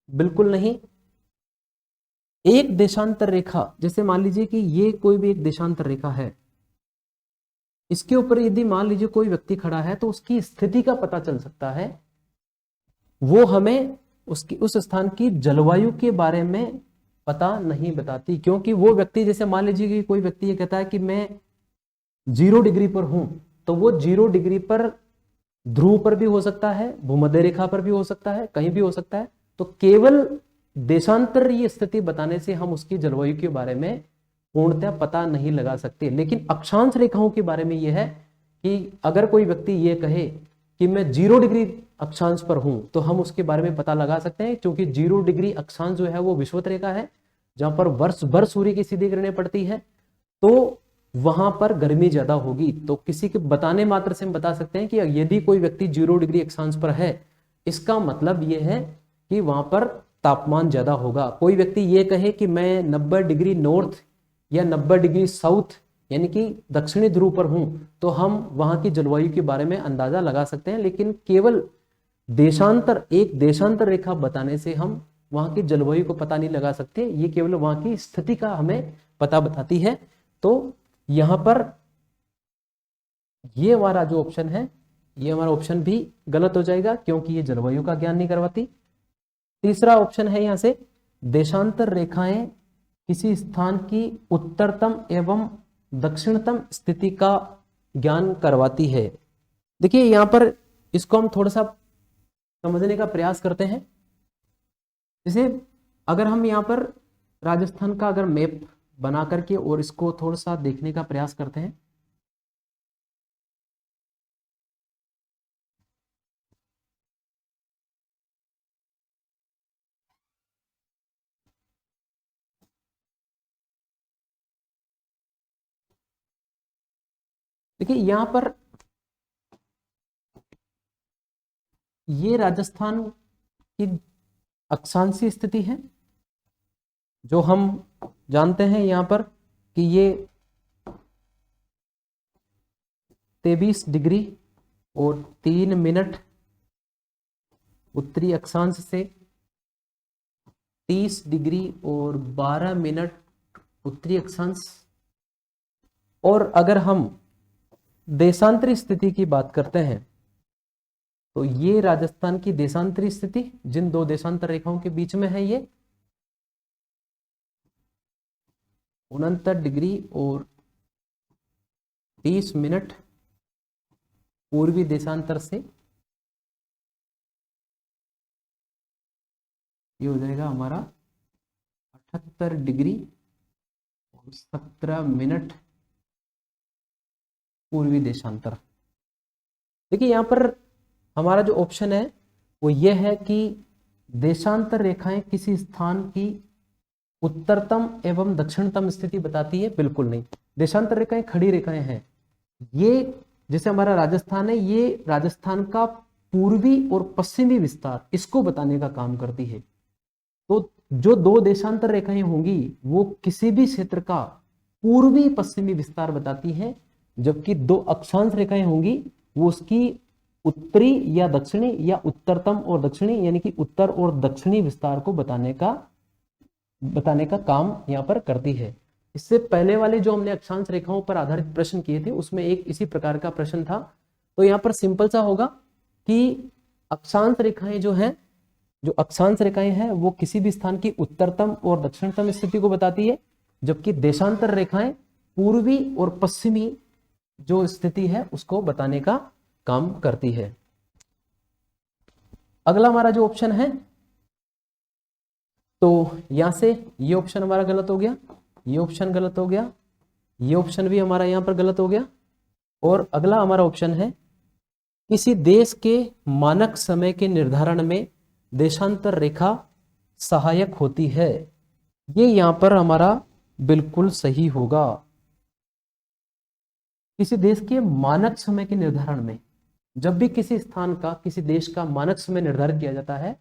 बिल्कुल नहीं। एक देशांतर रेखा, जैसे मान लीजिए कि ये कोई भी एक देशांतर रेखा है, इसके ऊपर यदि मान लीजिए कोई व्यक्ति खड़ा है तो उसकी स्थिति का पता चल सकता है, वो हमें उसकी उस स्थान की जलवायु के बारे में पता नहीं बताती। क्योंकि वो व्यक्ति, जैसे मान लीजिए कि कोई व्यक्ति ये कहता है कि मैं 0 डिग्री पर हूं, तो वो 0 डिग्री पर ध्रुव पर भी हो सकता है, भूमध्य रेखा पर भी हो सकता है, कहीं भी हो सकता है। तो केवल देशांतरीय स्थिति बताने से हम उसकी जलवायु के बारे में पूर्णतः पता नहीं लगा सकते। लेकिन अक्षांश रेखाओं के बारे में यह है कि अगर कोई व्यक्ति ये कहे कि मैं 0 डिग्री अक्षांश पर हूं, तो हम उसके बारे में पता लगा सकते हैं। क्योंकि 0 डिग्री अक्षांश जो है वो विषुवत रेखा है, जहां पर वर्ष भर सूर्य की सीधी किरणें पड़ती है, तो वहां पर गर्मी ज्यादा होगी। तो किसी के बताने मात्र से हम बता सकते हैं कि यदि कोई व्यक्ति 0 डिग्री अक्षांश पर है, इसका मतलब यह है कि वहां पर तापमान ज्यादा होगा। कोई व्यक्ति ये कहे कि मैं 90 डिग्री नॉर्थ या 90 डिग्री साउथ यानी कि दक्षिणी ध्रुव पर हूं, तो हम वहां की जलवायु के बारे में अंदाजा लगा सकते हैं। लेकिन केवल एक देशांतर रेखा बताने से हम वहां की जलवायु को पता नहीं लगा सकते। ये केवल वहां की स्थिति का हमें पता बताती है। तो यहां पर ये हमारा जो ऑप्शन है, ये हमारा ऑप्शन भी गलत हो जाएगा, क्योंकि ये जलवायु का ज्ञान नहीं करवाती। तीसरा ऑप्शन है यहां से, देशांतर रेखाएं किसी स्थान की उत्तरतम एवं दक्षिणतम स्थिति का ज्ञान करवाती है। देखिए यहां पर इसको हम थोड़ा सा समझने का प्रयास करते हैं। जैसे अगर हम यहां पर राजस्थान का अगर मैप बना करके और इसको थोड़ा सा देखने का प्रयास करते हैं, देखिए यहां पर ये राजस्थान की अक्षांशीय स्थिति है, जो हम जानते हैं यहां पर कि ये 23 डिग्री और 3 मिनट उत्तरी अक्षांश से 30 डिग्री और 12 मिनट उत्तरी अक्षांश। और अगर हम देशांतरी स्थिति की बात करते हैं, तो ये राजस्थान की देशांतरी स्थिति जिन दो देशांतर रेखाओं के बीच में है, ये 69 डिग्री और 30 मिनट पूर्वी देशांतर से, ये हो जाएगा हमारा 78 डिग्री और 17 मिनट पूर्वी देशांतर। देखिए यहां पर हमारा जो ऑप्शन है वो ये है कि देशांतर रेखाएं किसी स्थान की उत्तरतम एवं दक्षिणतम स्थिति बताती है। बिल्कुल नहीं। देशांतर रेखाएं खड़ी रेखाएं हैं। ये जैसे हमारा राजस्थान है, ये राजस्थान का पूर्वी और पश्चिमी विस्तार इसको बताने का काम करती है। तो जो दो देशांतर रेखाएं होंगी वो किसी भी क्षेत्र का पूर्वी पश्चिमी विस्तार बताती है, जबकि दो अक्षांश रेखाएं होंगी वो उसकी उत्तरी या दक्षिणी या उत्तरतम और दक्षिणी यानी कि उत्तर और दक्षिणी विस्तार को बताने का काम यहां पर करती है। इससे पहले वाले जो हमने अक्षांश रेखाओं पर आधारित प्रश्न किए थे उसमें एक इसी प्रकार का प्रश्न था। तो यहां पर सिंपल सा होगा कि अक्षांश रेखाएं जो अक्षांश रेखाएं हैं वो किसी भी स्थान की उत्तरतम और दक्षिणतम स्थिति को बताती है, जबकि देशांतर रेखाएं पूर्वी और पश्चिमी जो स्थिति है उसको बताने का काम करती है। अगला हमारा जो ऑप्शन है, तो यहां से ये ऑप्शन हमारा गलत हो गया, ये ऑप्शन गलत हो गया, ये ऑप्शन भी हमारा यहां पर गलत हो गया। और अगला हमारा ऑप्शन है, किसी देश के मानक समय के निर्धारण में देशांतर रेखा सहायक होती है। ये यहां पर हमारा बिल्कुल सही होगा। किसी देश के मानक समय के निर्धारण में, जब भी किसी स्थान का, किसी देश का मानक समय निर्धारित किया जाता है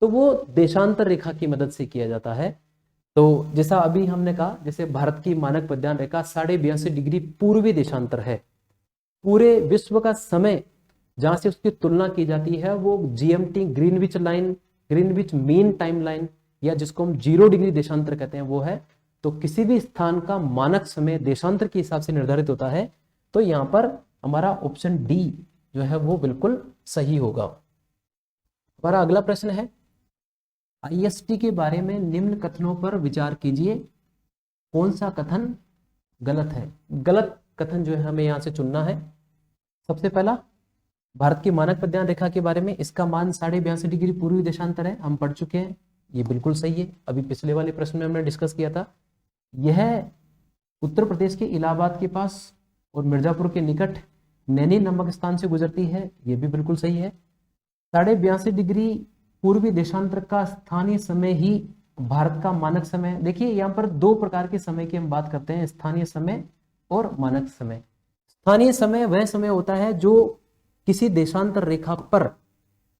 तो वो देशांतर रेखा की मदद से किया जाता है। तो जैसा अभी हमने कहा, जैसे भारत की मानक मध्याह्न रेखा 82.5 डिग्री पूर्वी देशांतर है। पूरे विश्व का समय जहां से उसकी तुलना की जाती है वो GMT, Greenwich line, Greenwich mean time line, या जिसको हम 0 डिग्री देशांतर कहते हैं, वो है। तो किसी भी स्थान का मानक समय देशांतर के हिसाब से निर्धारित होता है। तो यहां पर हमारा ऑप्शन डी जो है वो बिल्कुल सही होगा। हमारा अगला प्रश्न है, आईएसटी के बारे में निम्न कथनों पर विचार कीजिए, कौन सा कथन गलत है। गलत कथन जो है हमें यहां से चुनना है। सबसे पहला, भारत की मानक मध्याह्न रेखा के बारे में, इसका मान 82.5 डिग्री पूर्वी देशांतर है, हम पढ़ चुके हैं, ये बिल्कुल सही है। अभी पिछले वाले प्रश्न में हमने डिस्कस किया था। यह उत्तर प्रदेश के इलाहाबाद के पास और मिर्जापुर के निकट नैनी नामक स्थान से गुजरती है, ये भी बिल्कुल सही है। 82.5 डिग्री पूर्वी देशांतर का स्थानीय समय ही भारत का मानक समय। देखिए यहाँ पर दो प्रकार के समय की हम बात करते हैं, स्थानीय समय और मानक समय। स्थानीय समय वह समय होता है जो किसी देशांतर रेखा पर,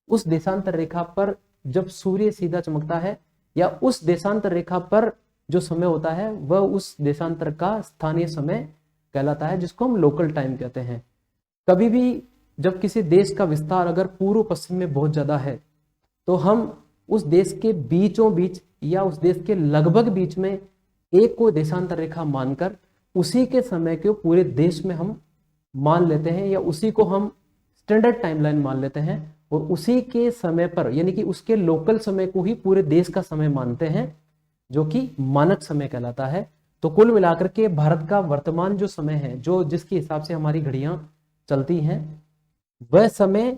उस देशांतर रेखा पर जब सूर्य सीधा चमकता है, या उस देशांतर रेखा पर जो समय होता है वह उस देशांतर का स्थानीय समय कहलाता है, जिसको हम लोकल टाइम कहते हैं। कभी भी जब किसी देश का विस्तार अगर पूर्व पश्चिम में बहुत ज्यादा है तो हम उस देश के बीचों बीच या उस देश के लगभग बीच में एक को देशांतर रेखा मानकर उसी के समय को पूरे देश में हम मान लेते हैं, या उसी को हम स्टैंडर्ड टाइमलाइन मान लेते हैं, और उसी के समय पर यानी कि उसके लोकल समय को ही पूरे देश का समय मानते हैं, जो कि मानक समय कहलाता है। तो कुल मिलाकर के भारत का वर्तमान जो समय है, जो जिसके हिसाब से हमारी घड़ियां चलती हैं, वह समय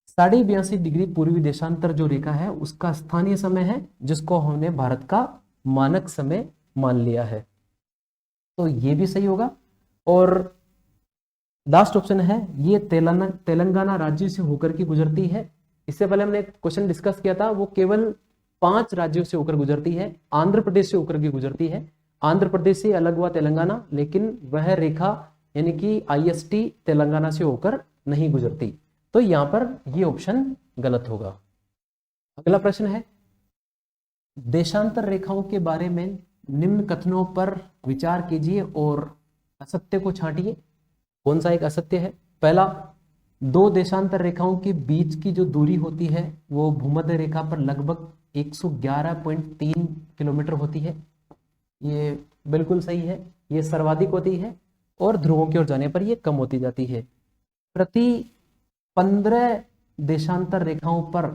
82.5 डिग्री पूर्वी देशांतर जो रेखा है उसका स्थानीय समय है, जिसको हमने भारत का मानक समय मान लिया है। तो ये भी सही होगा। और लास्ट ऑप्शन है, ये तेलंगाना राज्य से होकर के गुजरती है। इससे पहले हमने एक क्वेश्चन डिस्कस किया था, वो केवल 5 राज्यों से होकर गुजरती है। आंध्र प्रदेश से होकर के गुजरती है। आंध्र प्रदेश से अलग हुआ तेलंगाना, लेकिन वह रेखा यानी कि आईएसटी तेलंगाना से होकर नहीं गुजरती। तो यहां पर ये ऑप्शन गलत होगा। अगला प्रश्न है, देशांतर रेखाओं के बारे में निम्न कथनों पर विचार कीजिए और असत्य को छांटिए। कौन सा एक असत्य है। पहला, दो देशांतर रेखाओं के बीच की जो दूरी होती है वो भूमध्य रेखा पर लगभग 111.3 किलोमीटर होती है, ये बिल्कुल सही है, ये सर्वाधिक होती है, और ध्रुवों की ओर जाने पर ये कम होती जाती है। प्रति 15 देशांतर रेखाओं पर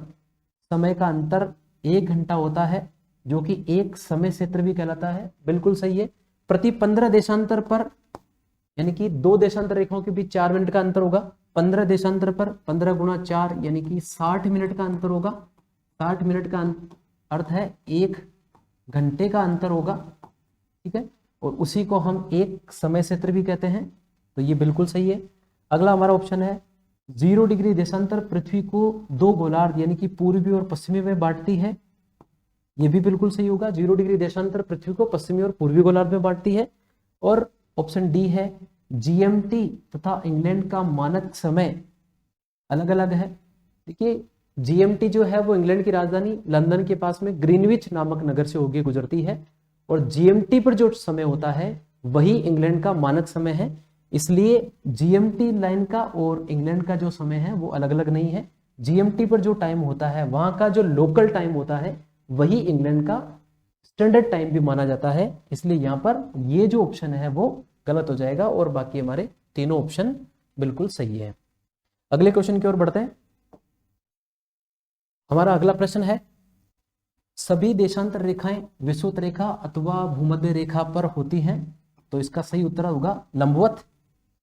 समय का अंतर 1 घंटा होता है, जो कि एक समय क्षेत्र भी कहलाता है, बिल्कुल सही है। प्रति 15 देशांतर पर यानी कि 2 देशांतर रेखाओं के बीच 4 मिनट का अंतर होगा। 15 देशांतर पर 15 गुणा 4 यानी कि 60 मिनट का अंतर होगा। 60 मिनट का अर्थ है 1 घंटे का अंतर होगा, ठीक है, और उसी को हम एक समय क्षेत्र भी कहते हैं। तो ये बिल्कुल सही है। अगला हमारा ऑप्शन है, 0 डिग्री देशांतर पृथ्वी को 2 गोलार्ध यानी कि पूर्वी और पश्चिमी में बांटती है, ये भी बिल्कुल सही होगा। 0 डिग्री देशांतर पृथ्वी को पश्चिमी और पूर्वी गोलार्ध में बांटती है। और ऑप्शन डी है, जीएमटी तथा इंग्लैंड का मानक समय अलग अलग है। देखिए जीएमटी जो है वो इंग्लैंड की राजधानी लंदन के पास में ग्रीनविच नामक नगर से होकर गुजरती है, और जीएमटी पर जो समय होता है वही इंग्लैंड का मानक समय है। इसलिए जीएमटी लाइन का और इंग्लैंड का जो समय है वो अलग अलग नहीं है। जीएमटी पर जो टाइम होता है वहां का जो लोकल टाइम होता है वही इंग्लैंड का स्टैंडर्ड टाइम भी माना जाता है। इसलिए यहां पर ये जो ऑप्शन है वो गलत हो जाएगा, और बाकी हमारे तीनों ऑप्शन बिल्कुल सही है। अगले क्वेश्चन की ओर बढ़ते हैं। हमारा अगला प्रश्न है, सभी देशांतर रेखाएं विषुवत रेखा अथवा भूमध्य रेखा पर होती हैं। तो इसका सही उत्तर होगा लंबवत।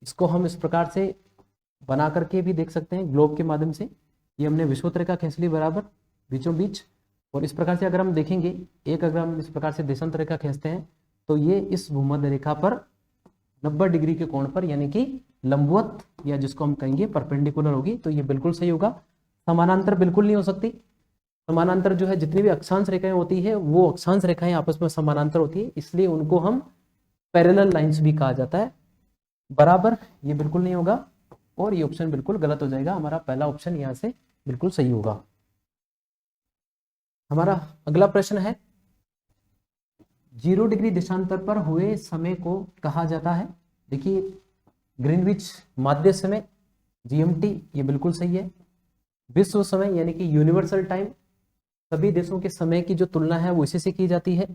इसको हम इस प्रकार से बना करके भी देख सकते हैं ग्लोब के माध्यम से। ये हमने विषुवत रेखा खींच ली बराबर बीचों बीच, और इस प्रकार से अगर हम देखेंगे, अगर हम इस प्रकार से देशांतर रेखा खींचते हैं तो ये इस भूमध्य रेखा पर 90 डिग्री के कोण पर यानी कि लंबवत, या जिसको हम कहेंगे परपेंडिकुलर होगी। तो ये बिल्कुल सही होगा। समानांतर बिल्कुल नहीं हो सकती। समानांतर जो है, जितनी भी अक्षांश रेखाएं होती है वो अक्षांश रेखाएं आपस में समानांतर होती है, इसलिए उनको हम पैरेलल लाइंस भी कहा जाता है। बराबर ये बिल्कुल नहीं होगा और ये ऑप्शन बिल्कुल गलत हो जाएगा। हमारा पहला ऑप्शन यहाँ से बिल्कुल सही होगा। हमारा अगला प्रश्न है, 0 डिग्री देशांतर पर हुए समय को कहा जाता है। देखिए, ग्रीनविच माध्य समय GMT ये बिल्कुल सही है। विश्व समय यानी कि यूनिवर्सल टाइम, सभी देशों के समय की जो तुलना है वो इसी से की जाती है।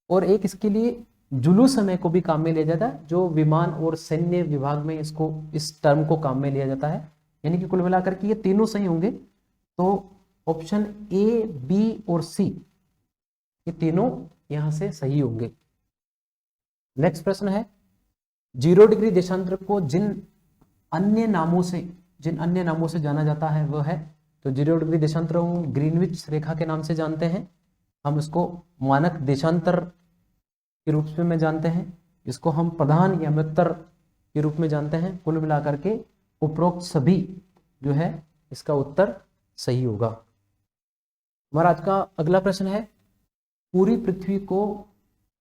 और एक इसके लिए जुलू समय को भी काम में लिया जाता है, जो विमान और सैन्य विभाग में इसको, इस टर्म को काम में लिया जाता है। यानी कि कुल मिलाकर के ये तीनों सही होंगे। तो ऑप्शन A, B और C ये तीनों यहां से सही होंगे। नेक्स्ट प्रश्न है, 0 डिग्री देशांतर को जिन अन्य नामों से जाना जाता है वह है। तो 0 डिग्री देशांतर को ग्रीनविच रेखा के नाम से जानते हैं, हम इसको मानक देशांतर के रूप में जानते हैं, इसको हम प्रधान या मृत्तर के रूप में जानते हैं। कुल मिलाकर के उपरोक्त सभी जो है इसका उत्तर सही होगा। हमारा आज का अगला प्रश्न है, पूरी पृथ्वी को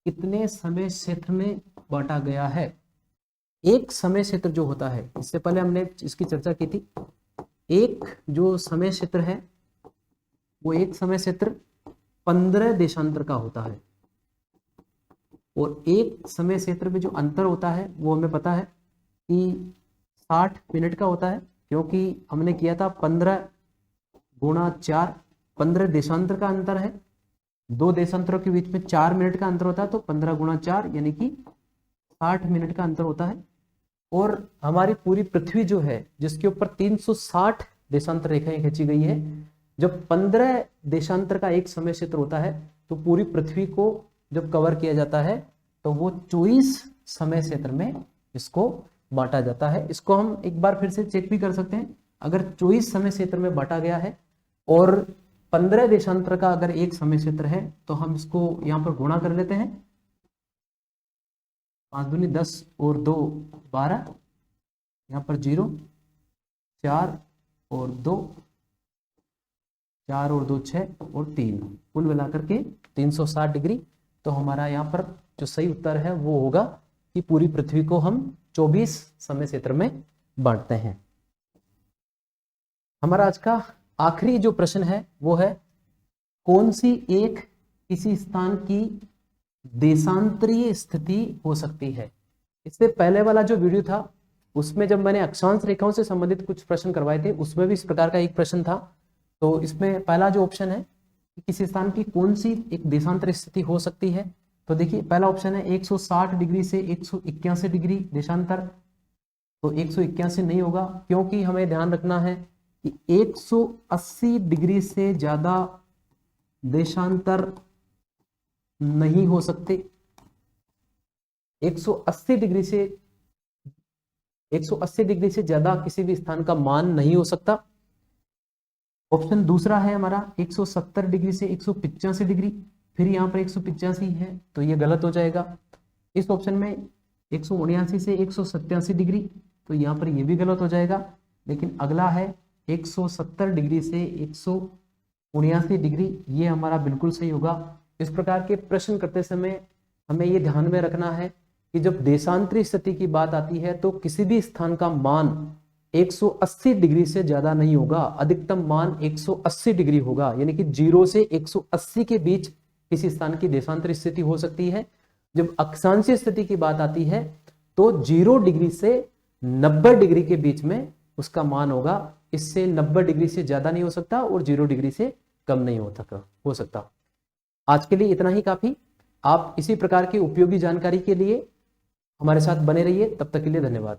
कितने समय क्षेत्र में बांटा गया है। एक समय क्षेत्र जो होता है, इससे पहले हमने इसकी चर्चा की थी, एक जो समय क्षेत्र है वो एक समय क्षेत्र 15 देशांतर का होता है। और एक समय क्षेत्र में जो अंतर होता है वो हमें पता है कि 60 मिनट का होता है, क्योंकि हमने किया था 15 गुणा 4, 15 देशांतर का अंतर है, 2 देशांतरों के बीच में 4 मिनट का अंतर होता है, तो 15 गुणा 4 यानी कि 60 मिनट का अंतर होता है। और हमारी पूरी पृथ्वी जो है, जिसके ऊपर 360 देशांतर रेखाएं खींची गई है, जब 15 देशांतर का एक समय क्षेत्र होता है तो पूरी पृथ्वी को जब कवर किया जाता है तो वो 24 समय क्षेत्र में इसको बांटा जाता है। इसको हम एक बार फिर से चेक भी कर सकते हैं। अगर 24 समय क्षेत्र में बांटा गया है और 15 देशांतर का अगर एक समय क्षेत्र है तो हम इसको यहाँ पर गुणा कर लेते हैं। 5 दूनी 10 और 2 12, यहाँ पर 0, 4 और 2, 4 और 2 6 और 3, कुल मिलाकर के 360 डिग्री। तो हमारा यहाँ पर जो सही उत्तर है वो होगा कि पूरी पृथ्वी को हम 24 समय क्षेत्र में बांटते हैं। हमारा आज का आखिरी जो प्रश्न है वो है, कौन सी एक किसी स्थान की देशांतरीय स्थिति हो सकती है। इससे पहले वाला जो वीडियो था उसमें जब मैंने अक्षांश रेखाओं से संबंधित कुछ प्रश्न करवाए थे, उसमें भी इस प्रकार का एक प्रश्न था। तो इसमें पहला जो ऑप्शन है कि किसी स्थान की कौन सी एक देशांतरीय स्थिति हो सकती है, तो देखिए पहला ऑप्शन है 160 डिग्री से 181 डिग्री देशांतर। तो 181 नहीं होगा, क्योंकि हमें ध्यान रखना है कि 180 डिग्री से ज्यादा देशांतर नहीं हो सकते। 180 डिग्री से ज्यादा किसी भी स्थान का मान नहीं हो सकता। ऑप्शन दूसरा है हमारा 170 डिग्री से 185 डिग्री, फिर यहाँ पर 185 है तो ये गलत हो जाएगा। इस ऑप्शन में 179 से 187 डिग्री, तो यहाँ पर ये भी गलत हो जाएगा। लेकिन अगला है 170 डिग्री से 179 डिग्री, ये हमारा बिल्कुल सही होगा। इस प्रकार के प्रश्न करते समय हमें ये ध्यान में रखना है कि जब देशांतरी स्थिति की बात आती है तो किसी भी स्थान का मान 180 डिग्री से ज्यादा नहीं होगा, अधिकतम मान 180 डिग्री होगा। यानी कि 0 से 180 के बीच किसी स्थान की देशांतरी स्थिति हो सकती है। जब अक्षांशीय स्थिति की बात आती है तो 0 डिग्री से 90 डिग्री के बीच में उसका मान होगा। इससे 90 डिग्री से ज्यादा नहीं हो सकता और 0 डिग्री से कम नहीं हो सकता। आज के लिए इतना ही काफी। आप इसी प्रकार की उपयोगी जानकारी के लिए हमारे साथ बने रहिए। तब तक के लिए धन्यवाद।